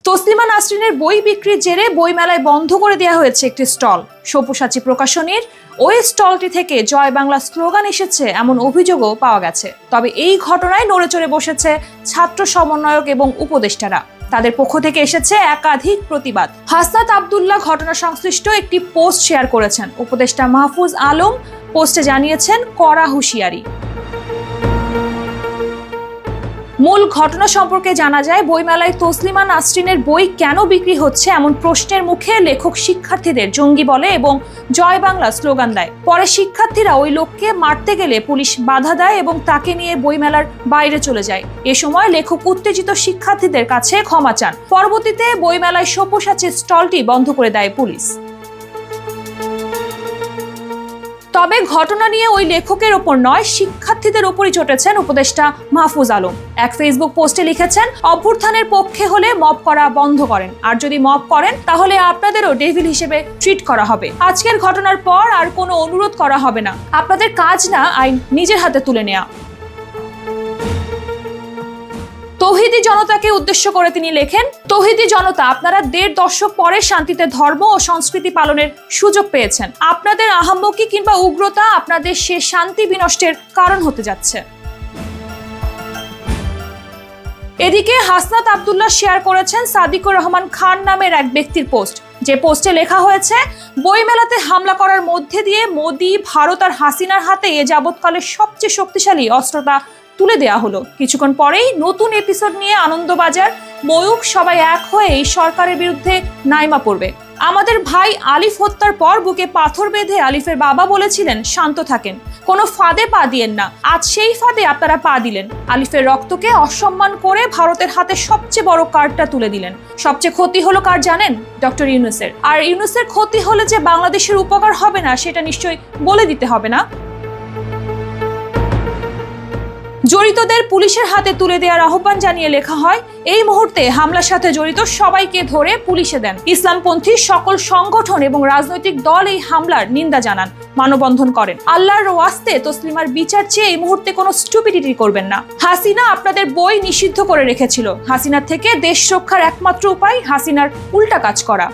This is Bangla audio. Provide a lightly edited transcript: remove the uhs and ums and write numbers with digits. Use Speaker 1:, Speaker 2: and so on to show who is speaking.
Speaker 1: তসলিমা নাসরিনের বই বিক্রির জেরে বইমেলায় বন্ধ করে দেওয়া হয়েছে একটি স্টল। সব্যসাচী প্রকাশনীর ওই স্টলটি থেকে জয় বাংলা স্লোগান এসেছে এমন অভিযোগও পাওয়া গেছে। তবে এই ঘটনায় নড়েচড়ে বসেছে ছাত্র সমন্বয়ক এবং উপদেষ্টারা। তাদের পক্ষ থেকে এসেছে একাধিক প্রতিবাদ। হাসনাত আব্দুল্লাহ ঘটনা সংশ্লিষ্ট একটি পোস্ট শেয়ার করেছেন। উপদেষ্টা মাহফুজ আলম পোস্টে জানিয়েছেন কড়া হুঁশিয়ারি। মূল ঘটনা সম্পর্কে জানা যায়, বইমেলায় তসলিমা নাসরিনের বই কেন বিক্রি হচ্ছে এমন প্রশ্নের মুখে লেখক শিক্ষার্থীদের জঙ্গি বলে এবং জয় বাংলা স্লোগান দেয়। পরে শিক্ষার্থীরা ওই লোককে মারতে গেলে পুলিশ বাধা দেয় এবং তাকে নিয়ে বইমেলার বাইরে চলে যায়। এ সময় লেখক উত্তেজিত শিক্ষার্থীদের কাছে ক্ষমা চান। পরবর্তীতে বইমেলায় সব্যসাচীর স্টলটি বন্ধ করে দেয় পুলিশ। তবে ঘটনা নিয়ে ওই লেখকের ওপর নয়, শিক্ষার্থীদের ওপরই চটেছেন উপদেষ্টা মাহফুজ আলম। এক ফেসবুক পোস্টে লিখেছেন, অভ্যুত্থানের পক্ষে হলে মব করা বন্ধ করেন, আর যদি মব করেন তাহলে আপনাদেরও ডেভিল হিসেবে ট্রিট করা হবে। আজকের ঘটনার পর আর কোনো অনুরোধ করা হবে না। আপনাদের কাজ না আইন নিজের হাতে তুলে নেওয়া। তৌহিদি জনতাকে উদ্দেশ্য করে তিনি লেখেন, তৌহিদি জনতা, আপনারা ১.৫ দশক পরে শান্তিতে ধর্ম ও সংস্কৃতি পালনের সুযোগ পেয়েছেন। আপনাদের আহাম্মকি কিংবা উগ্রতা আপনাদের সে শান্তি বিনষ্টের কারণ হতে যাচ্ছে। এদিকে হাসনাত আব্দুল্লাহ শেয়ার করেছেন সাদিকুর রহমান খান নামের এক ব্যক্তির পোস্ট, যে পোস্টে লেখা হয়েছে, বইমেলাতে হামলা করার মধ্যে দিয়ে মোদি, ভারত আর হাসিনার হাতে এ যাবৎকালের সবচেয়ে শক্তিশালী অস্ত্রটা তুলে দেয়া হলো। কিছুক্ষণ পরেই নতুন এপিসোড নিয়ে আনন্দবাজার, ময়ূখ সবাই এক হয়ে এই সরকারের বিরুদ্ধে নাইমা পড়বে। আমাদের ভাই আলিফ হত্যার পর বুকে পাথর বেঁধে আলিফের বাবা বলেছিলেন, শান্ত থাকেন, কোনো ফাঁদে পা দিয়েন না। আজ সেই ফাঁদে আপনারা পা দিলেন। আলিফের রক্তকে অসম্মান করে ভারতের হাতে সবচেয়ে বড় কার্ডটা তুলে দিলেন। সবচেয়ে ক্ষতি হলো কার জানেন? ডক্টর ইউনূসের। আর ইউনূসের ক্ষতি হলে যে বাংলাদেশের উপকার হবে না সেটা নিশ্চয়ই বলে দিতে হবে না। জড়িতদের পুলিশের হাতে তুলে দেওয়ার আহ্বান জানিয়ে লেখা হয়, এই মুহূর্তে হামলার সাথে জড়িত সবাইকে ধরে পুলিশে দেন। ইসলামপন্থী সকল সংগঠন এবং রাজনৈতিক দল এই হামলার নিন্দা জানান, মানববন্ধন করেন। আল্লাহর ওয়াস্তে তসলিমার বিচার চেয়ে এই মুহূর্তে কোনো স্টুপিডিটি করবেন না। হাসিনা আপনাদের বই নিষিদ্ধ করে রেখেছিল। হাসিনার থেকে দেশ রক্ষার একমাত্র উপায় হাসিনার উল্টা কাজ করা।